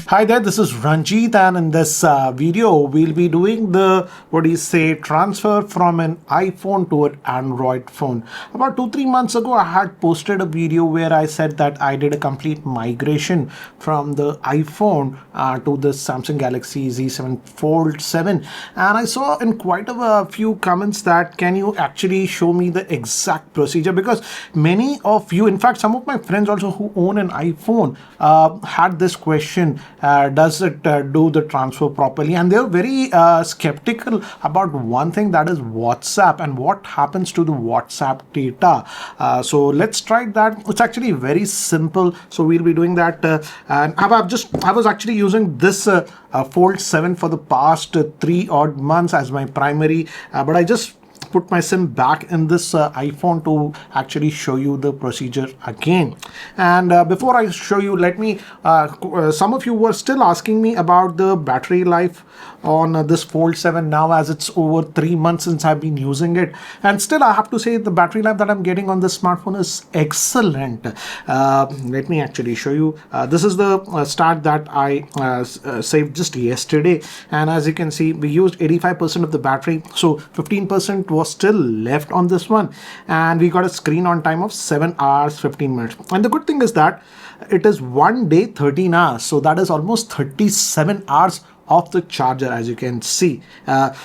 Hi there, this is Ranjit, and in this video we'll be doing the transfer from an iPhone to an Android phone. About 2-3 months ago I had posted a video where I said that I did a complete migration from the iPhone to the Samsung Galaxy Z Fold7, and I saw in quite a few comments that can you actually show me the exact procedure, because many of you, in fact some of my friends also who own an iPhone had this question, does it do the transfer properly? And they're very skeptical about one thing, that is WhatsApp and what happens to the WhatsApp data. So let's try that. It's actually very simple. So we'll be doing that, and I was actually using this Fold 7 for the past 3 odd months as my primary, but I just put my SIM back in this iPhone to actually show you the procedure again. And before I show you, let me some of you were still asking me about the battery life on this Fold 7 now, as it's over 3 months since I've been using it, and still I have to say the battery life that I'm getting on this smartphone is excellent. Let me actually show you. This is the start that I saved just yesterday, and as you can see we used 85% of the battery, so 15% was still left on this one, and we got a screen on time of 7 hours 15 minutes. And the good thing is that it is 1 day 13 hours, so that is almost 37 hours of the charger, as you can see.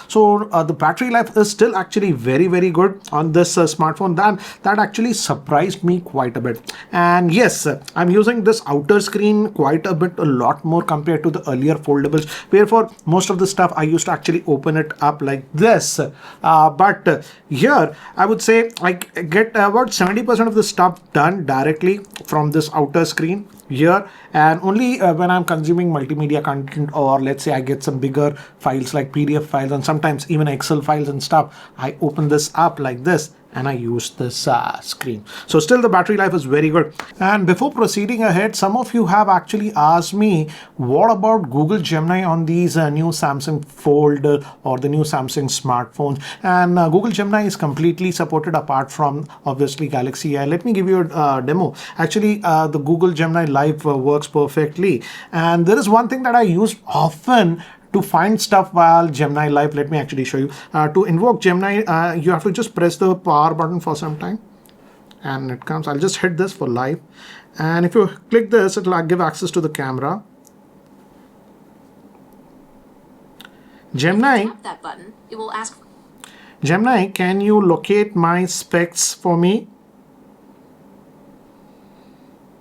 So the battery life is still actually very good on this smartphone. That actually surprised me quite a bit. And yes, I'm using this outer screen quite a lot more compared to the earlier foldables, where for most of the stuff I used to actually open it up like this, but here I would say I get about 70% of the stuff done directly from this outer screen here, and only when I'm consuming multimedia content, or let's say I get some bigger files like PDF files and sometimes even Excel files and stuff, I open this up like this and I use this screen. So still the battery life is very good. And before proceeding ahead, some of you have actually asked me, what about Google Gemini on these new Samsung Fold or the new Samsung smartphones? And Google Gemini is completely supported apart from obviously Galaxy AI. Let me give you a demo. Actually, the Google Gemini Live works perfectly. And there is one thing that I use often to find stuff while Gemini Live. Let me actually show you. To invoke Gemini, you have to just press the power button for some time, and it comes. I'll just hit this for live, and if you click this, it'll give access to the camera. Gemini, tap that button, it will ask, Gemini, can you locate my specs for me?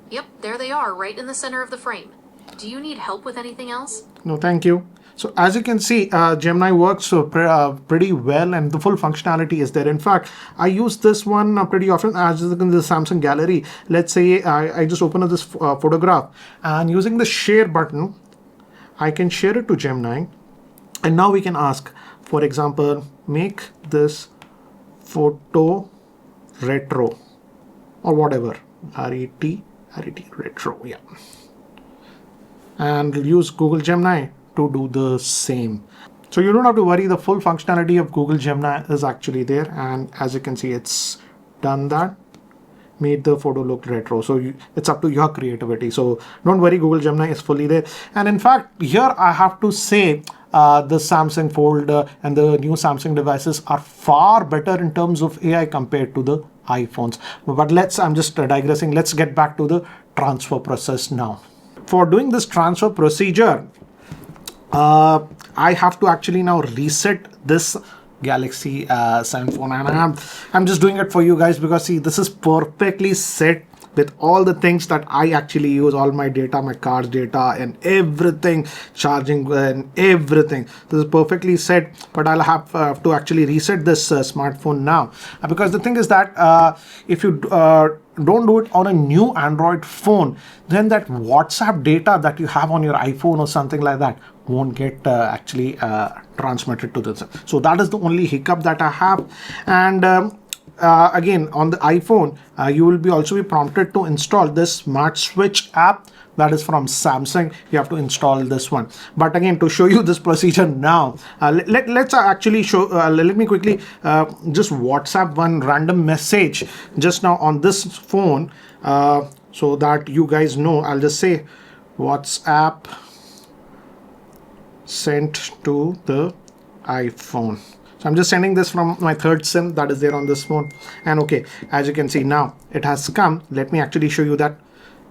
Yep, there they are, right in the center of the frame. Do you need help with anything else? No, thank you. So as you can see, Gemini works pretty well, and the full functionality is there. In fact, I use this one pretty often, as in the Samsung Gallery. Let's say I just open up this photograph, and using the share button, I can share it to Gemini. And now we can ask, for example, make this photo retro or whatever, retro, yeah. And use Google Gemini to do the same. So you don't have to worry, the full functionality of Google Gemini is actually there, and as you can see, it's done that, made the photo look retro. So it's up to your creativity, so don't worry, Google Gemini is fully there. And in fact, here I have to say the Samsung Fold and the new Samsung devices are far better in terms of AI compared to the iPhones. But I'm just digressing. Let's get back to the transfer process now. For doing this transfer procedure, I have to actually now reset this Galaxy 7 phone, and I'm just doing it for you guys, because see, this is perfectly set with all the things that I actually use, all my data, my car's data and everything, charging and everything. This is perfectly set, but I'll have to actually reset this smartphone now, because the thing is that if you don't do it on a new Android phone, then that WhatsApp data that you have on your iPhone or something like that won't get actually transmitted to this. So that is the only hiccup that I have. And again, on the iPhone, you will also be prompted to install this Smart Switch app that is from Samsung. You have to install this one. But again, to show you this procedure now, let's actually show, let me quickly just WhatsApp one random message just now on this phone, so that you guys know. I'll just say WhatsApp sent to the iPhone. So I'm just sending this from my third SIM that is there on this phone. And okay, as you can see now it has come. Let me actually show you that.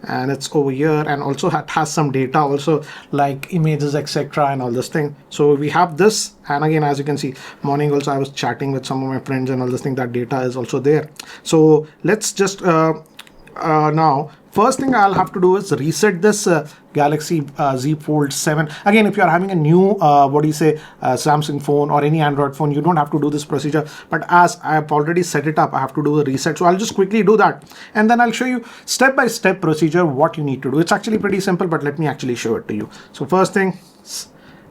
And it's over here, and also it has some data also, like images, etc., and all this thing. So we have this, and again, as you can see, morning also I was chatting with some of my friends and all this thing. That data is also there. So let's just now first thing I'll have to do is reset this Galaxy Z Fold7. Again, if you are having a new Samsung phone or any Android phone, you don't have to do this procedure, but as I have already set it up, I have to do a reset. So I'll just quickly do that, and then I'll show you step by step procedure what you need to do. It's actually pretty simple, but let me actually show it to you. So first thing,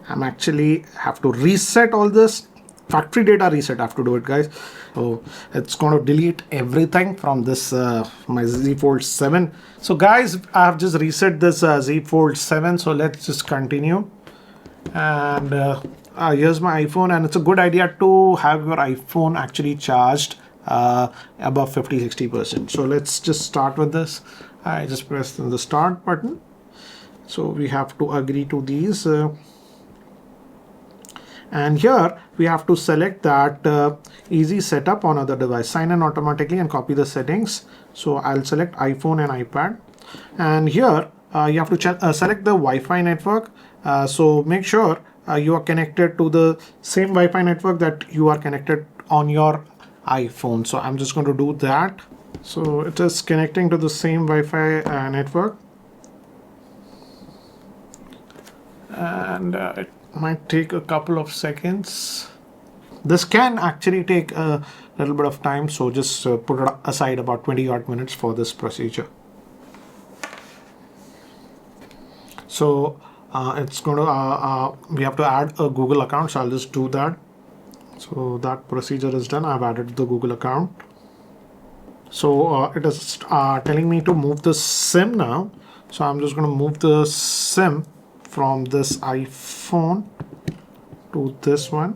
I'm actually have to reset all this. Factory data reset, I have to do it, guys. So it's going to delete everything from this my Z Fold7. So guys, I have just reset this Z Fold7. So let's just continue. And here's my iPhone, and it's a good idea to have your iPhone actually charged above 50-60%. So let's just start with this. I just press the start button. So we have to agree to these. And here we have to select that easy setup on other device, sign in automatically and copy the settings. So I'll select iPhone and iPad, and here you have to select the Wi-Fi network. So make sure you are connected to the same Wi-Fi network that you are connected on your iPhone. So I'm just going to do that. So it is connecting to the same Wi-Fi network, and it might take a couple of seconds. This can actually take a little bit of time, so just put it aside about 20 odd minutes for this procedure. So it's going to we have to add a Google account, so I'll just do that. So that procedure is done. I've added the Google account. So it is telling me to move the SIM now. So I'm just going to move the SIM from this iPhone to this one.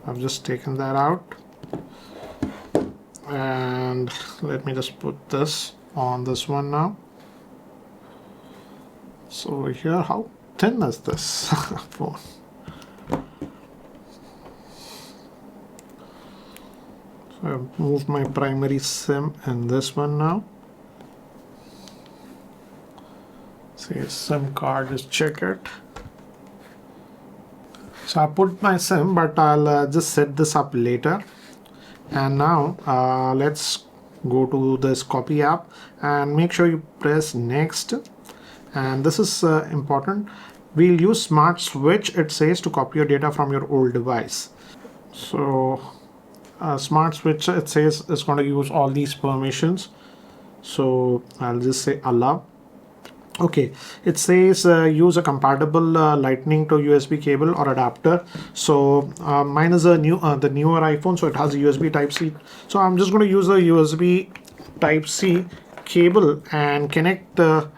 I've just taken that out, and let me just put this on this one now. So here, how thin is this phone? So I've moved my primary SIM in this one now. Say SIM card, just check it. So I put my SIM, but I'll just set this up later. And now let's go to this copy app and make sure you press next. And this is important. We'll use smart switch, it says, to copy your data from your old device. So smart switch, it says, is going to use all these permissions. So I'll just say allow. Okay, it says use a compatible lightning to USB cable or adapter. So mine is a the newer iPhone, so it has a USB type C. So I'm just going to use a USB type C cable and connect the,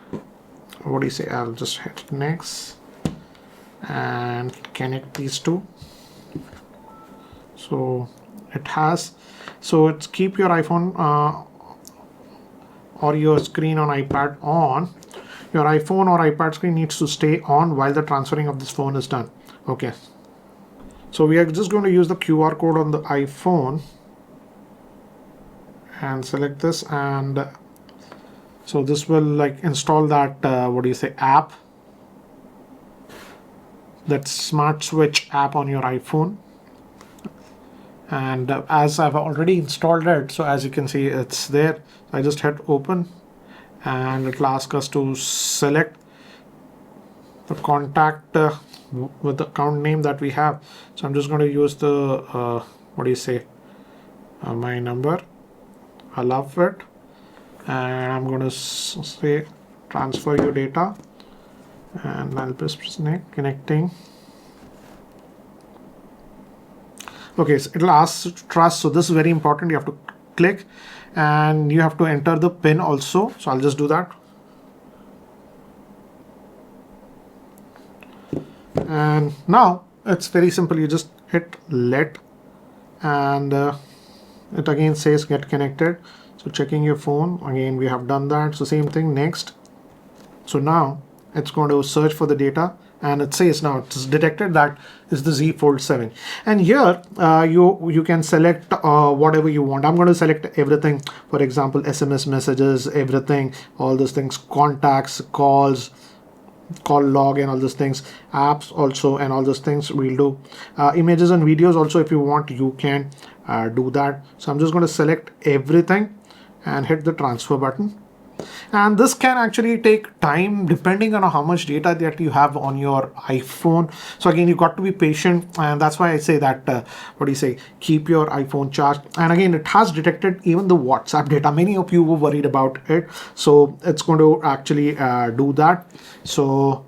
what do you say, I'll just hit next and connect these two. So it has, so it's keep your iPhone or your screen on iPad on. Your iPhone or iPad screen needs to stay on while the transferring of this phone is done. Okay. So we are just going to use the QR code on the iPhone and select this, and so this will like install that what do you say, app, that smart switch app on your iPhone. And as I've already installed it, so as you can see it's there. I just hit open, and it will ask us to select the contact with the account name that we have. So I'm just going to use the what do you say, my number, allow it, and I'm going to say transfer your data, and I'll press next, connecting. Okay, so it'll ask trust. So this is very important. You have to click, and you have to enter the PIN also. So I'll just do that. And now it's very simple. You just hit let, and it again says get connected. So checking your phone, again we have done that. So same thing, next. So now it's going to search for the data, and it says now it's detected that is the Z Fold7. And here you can select whatever you want. I'm going to select everything. For example, SMS messages, everything, all those things, contacts, calls, call log, and all those things, apps also, and all those things we'll do. Images and videos also, if you want, you can do that. So I'm just going to select everything and hit the transfer button. And this can actually take time depending on how much data that you have on your iPhone. So again, you got to be patient, and that's why I say that keep your iPhone charged. And again, it has detected even the WhatsApp data. Many of you were worried about it, so it's going to actually do that. So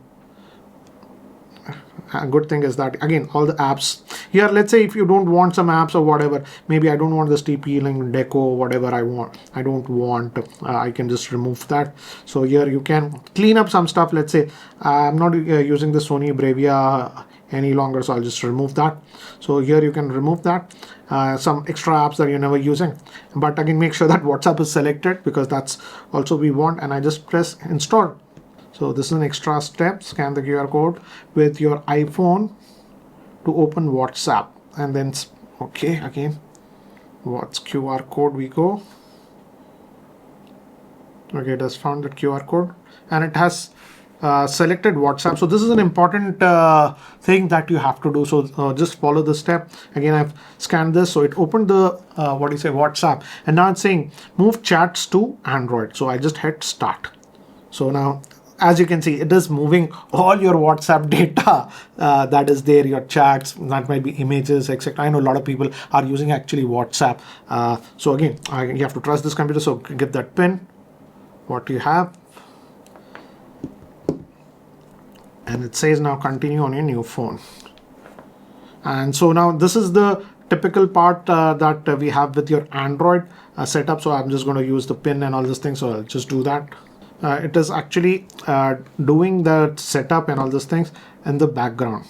a good thing is that again, all the apps here, let's say if you don't want some apps or whatever, maybe I don't want this TP link deco, whatever I don't want, I can just remove that. So here you can clean up some stuff. Let's say I'm not using the Sony Bravia any longer, so I'll just remove that. So here you can remove that, some extra apps that you're never using, but again, make sure that WhatsApp is selected, because that's also we want. And I just press install. So this is an extra step. Scan the QR code with your iPhone to open WhatsApp, and then okay, again, what's QR code we go. Okay, it has found the QR code, and it has selected WhatsApp. So this is an important thing that you have to do. So just follow the step. Again, I've scanned this, so it opened the WhatsApp, and now it's saying move chats to Android. So I just hit start. So now, as you can see, it is moving all your WhatsApp data that is there, your chats, that might be images, etc. I know a lot of people are using actually WhatsApp. So again, you have to trust this computer. So get that pin, what you have, and it says now continue on your new phone. And so now this is the typical part that we have with your Android setup. So I'm just going to use the pin and all these things. So I'll just do that. It is actually doing the setup and all those things in the background.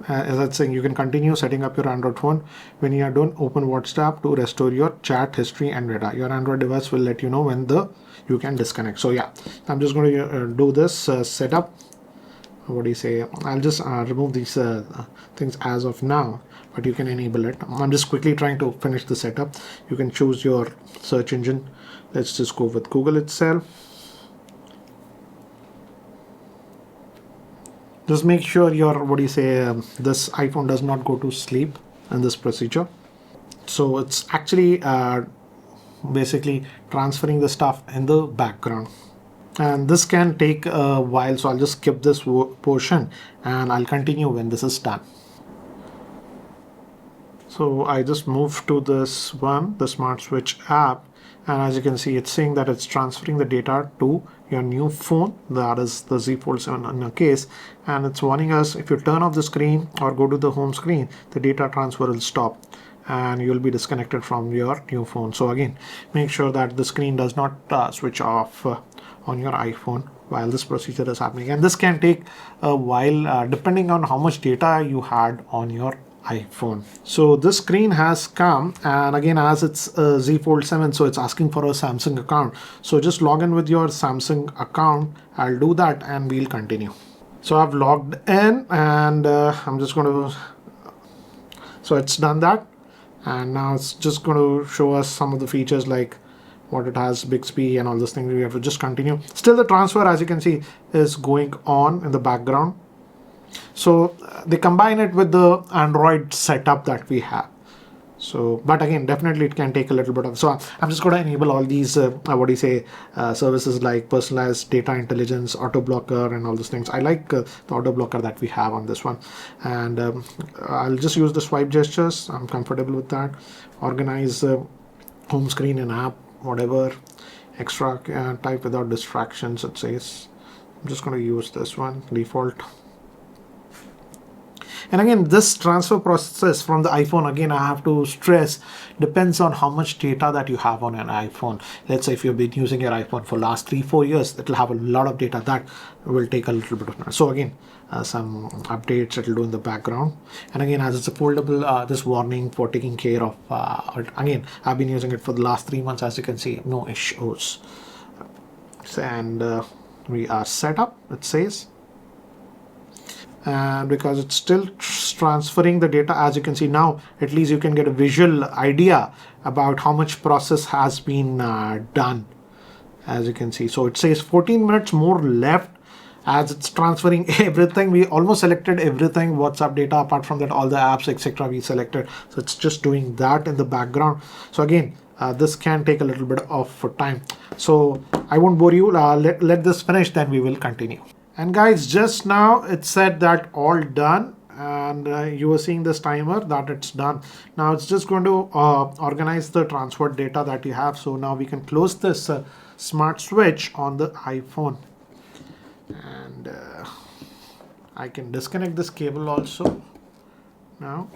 As I'm saying, you can continue setting up your Android phone. When you are done, open WhatsApp to restore your chat history and data. Your Android device will let you know when you can disconnect. So yeah, I'm just going to do this setup. I'll just remove these things as of now, but you can enable it. I'm just quickly trying to finish the setup. You can choose your search engine. Let's just go with Google itself. Just make sure your this iPhone does not go to sleep in this procedure. So it's actually basically transferring the stuff in the background, and this can take a while. So I'll just skip this portion and I'll continue when this is done. So I just moved to this one, the Smart Switch app, and as you can see, it's saying that it's transferring the data to your new phone, that is the Z Fold7 in a case, and it's warning us if you turn off the screen or go to the home screen, the data transfer will stop and you'll be disconnected from your new phone. So again, make sure that the screen does not switch off on your iPhone while this procedure is happening, and this can take a while depending on how much data you had on your iPhone. So this screen has come, and again, as it's a Z Fold7, so it's asking for a Samsung account. So just log in with your Samsung account. I'll do that and we'll continue. So I've logged in, and I'm just going to, so it's done that, and now it's just going to show us some of the features like what it has, Bixby and all those things. We have to just continue. Still the transfer, as you can see, is going on in the background. So they combine it with the Android setup that we have. So, but again, definitely it can take a little bit of, so I'm just going to enable all these services like personalized data intelligence, auto blocker, and all those things. I like the auto blocker that we have on this one, and I'll just use the swipe gestures. I'm comfortable with that. Organize home screen and app, whatever, extra type without distractions, it says. I'm just going to use this one, default. And again, this transfer process from the iPhone, again, I have to stress, depends on how much data that you have on an iPhone. Let's say if you've been using your iPhone for last 3-4 years, it will have a lot of data. That will take a little bit of time. So again, some updates it will do in the background. And again, as it's a foldable, this warning for taking care of it. Again, I've been using it for the last 3 months. As you can see, no issues. and we are set up, it says. And because it's still transferring the data, as you can see now, at least you can get a visual idea about how much process has been done, as you can see. So it says 14 minutes more left as it's transferring everything. We almost selected everything, WhatsApp data, apart from that all the apps etc. we selected. So it's just doing that in the background. So again, this can take a little bit of time, so I won't bore you. Let this finish, then we will continue. And guys, just now it said that all done, and you were seeing this timer that it's done. Now it's just going to organize the transferred data that you have. So now we can close this smart switch on the iPhone, and I can disconnect this cable also now.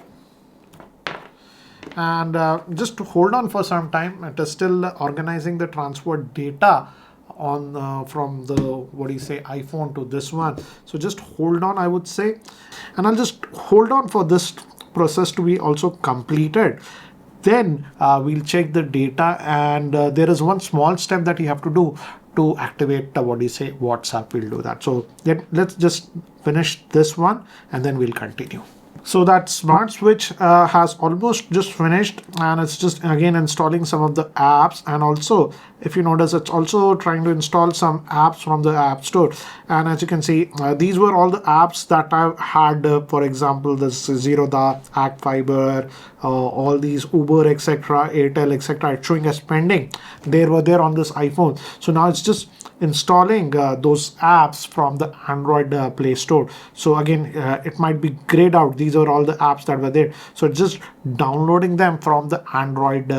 And just to hold on for some time, it is still organizing the transferred data on from the iPhone to this one. So just hold on, I would say, and I'll just hold on for this process to be also completed. Then we'll check the data, and there is one small step that you have to do to activate WhatsApp. We'll do that. So let's just finish this one and then we'll continue. So that smart switch has almost just finished, and it's just again installing some of the apps. And also, if you notice, it's also trying to install some apps from the App Store. And as you can see, these were all the apps that I had, for example, this Zerodha, Act Fiber, all these Uber, etc., Airtel, etc. It's showing as pending. They were there on this iPhone. So now it's just installing those apps from the Android Play Store. So again, it might be grayed out. These are all the apps that were there. So it's just downloading them from the Android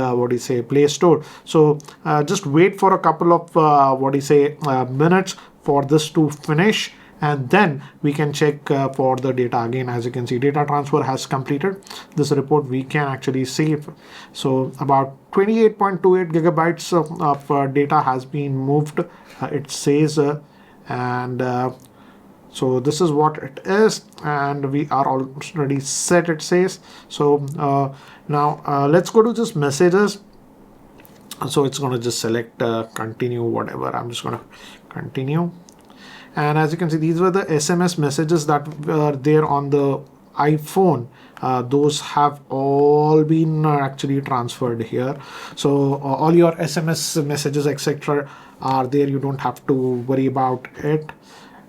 Play Store. So just wait for a couple of minutes for this to finish, and then we can check for the data. Again, as you can see, data transfer has completed. This report we can actually see. So about 28.28 gigabytes of data has been moved, it says, and so this is what it is, and we are already set, it says. So now let's go to just messages. So it's going to just select continue, whatever. I'm just going to continue. And as you can see, these were the SMS messages that were there on the iPhone. Those have all been actually transferred here. So all your SMS messages etc. are there. You don't have to worry about it.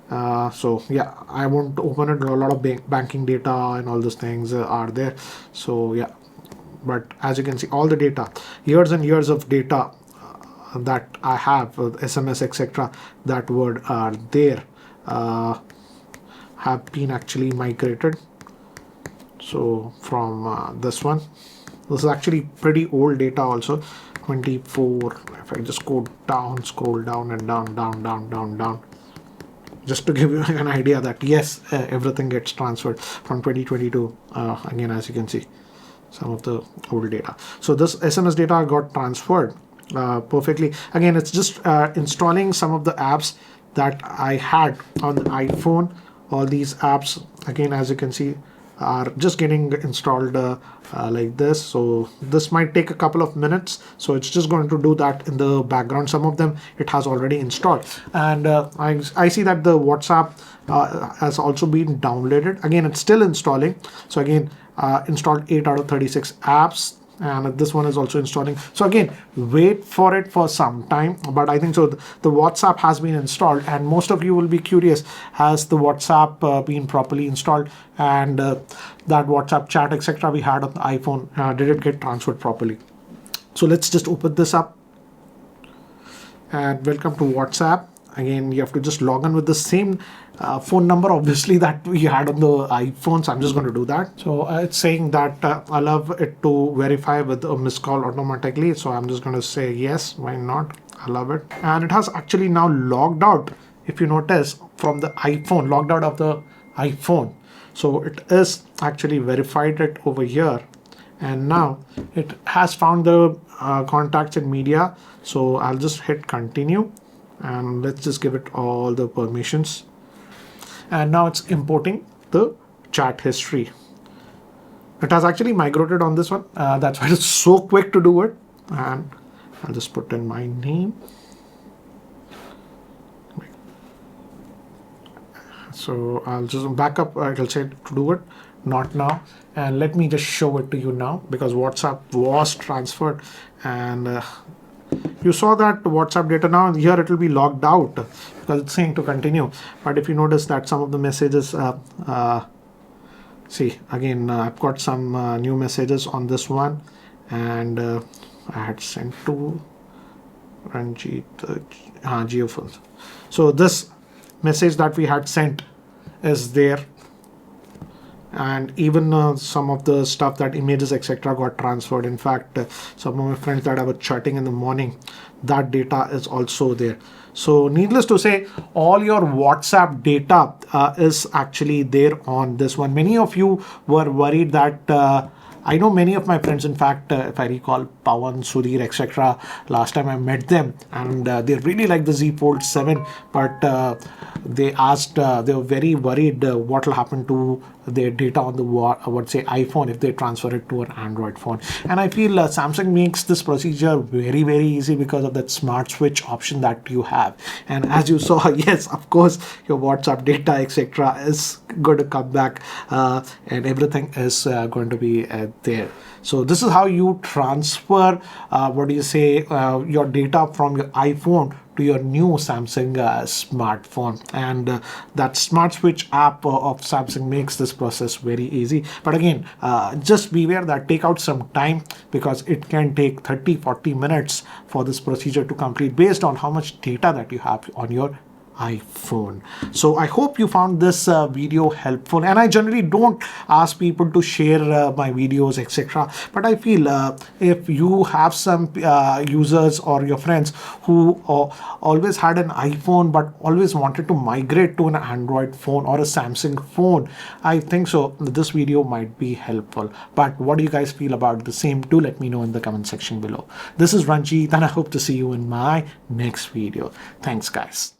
So yeah, I won't open it. A lot of banking data and all those things are there. So yeah, but as you can see, all the data, years and years of data that I have, SMS etc., that word are there, have been actually migrated. So from this one, this is actually pretty old data also, 24. If I just go down, scroll down and down, just to give you an idea that yes, everything gets transferred from 2022. Again, as you can see, some of the old data. So this SMS data got transferred perfectly. Again, it's just installing some of the apps that I had on the iPhone. All these apps, again, as you can see, are just getting installed like this. So this might take a couple of minutes. So it's just going to do that in the background. Some of them it has already installed, and I see that the WhatsApp has also been downloaded. Again, it's still installing. So again, installed 8 out of 36 apps, and this one is also installing. So again, wait for it for some time, but I think so the WhatsApp has been installed, and most of you will be curious, has the WhatsApp been properly installed, and that WhatsApp chat etc. we had on the iPhone, did it get transferred properly? So let's just open this up, and welcome to WhatsApp. Again, you have to just log in with the same phone number, obviously, that we had on the iPhone. So I'm just going to do that. So it's saying that allow it to verify with a missed call automatically. So I'm just going to say yes, why not? I love it. And it has actually now logged out, if you notice, from the iPhone, logged out of the iPhone. So it is actually verified it over here. And now it has found the contacts and media. So I'll just hit continue. And let's just give it all the permissions, and now it's importing the chat history. It has actually migrated on this one, that's why it's so quick to do it. And I'll just put in my name, So I'll just back up. It'll say to do it, not now. And let me just show it to you now, because WhatsApp was transferred, and you saw that WhatsApp data. Now here it will be logged out because it's saying to continue. But if you notice that some of the messages, see again, I've got some new messages on this one, and I had sent to Ranjit Geophone. So this message that we had sent is there, and even some of the stuff, that images etc. got transferred. In fact, some of my friends that I was chatting in the morning, that data is also there. So needless to say, all your WhatsApp data is actually there on this one. Many of you were worried that I know many of my friends, in fact, if I recall, Pawan, Sudhir, etc. Last time I met them, and they really like the Z Fold7, but they asked, they were very worried what will happen to their data on the iPhone if they transfer it to an Android phone. And I feel Samsung makes this procedure very, very easy because of that smart switch option that you have. And as you saw, yes, of course, your WhatsApp data, etc. is going to come back, and everything is going to be there. So this is how you transfer your data from your iPhone to your new Samsung smartphone. And that smart switch app of Samsung makes this process very easy. But again, just beware that take out some time, because it can take 30-40 minutes for this procedure to complete based on how much data that you have on your iPhone. So I hope you found this video helpful, and I generally don't ask people to share my videos, etc. But I feel if you have some users or your friends who always had an iPhone but always wanted to migrate to an Android phone or a Samsung phone, I think so this video might be helpful. But what do you guys feel about the same? Do let me know in the comment section below. This is Ranjit, and I hope to see you in my next video. Thanks, guys.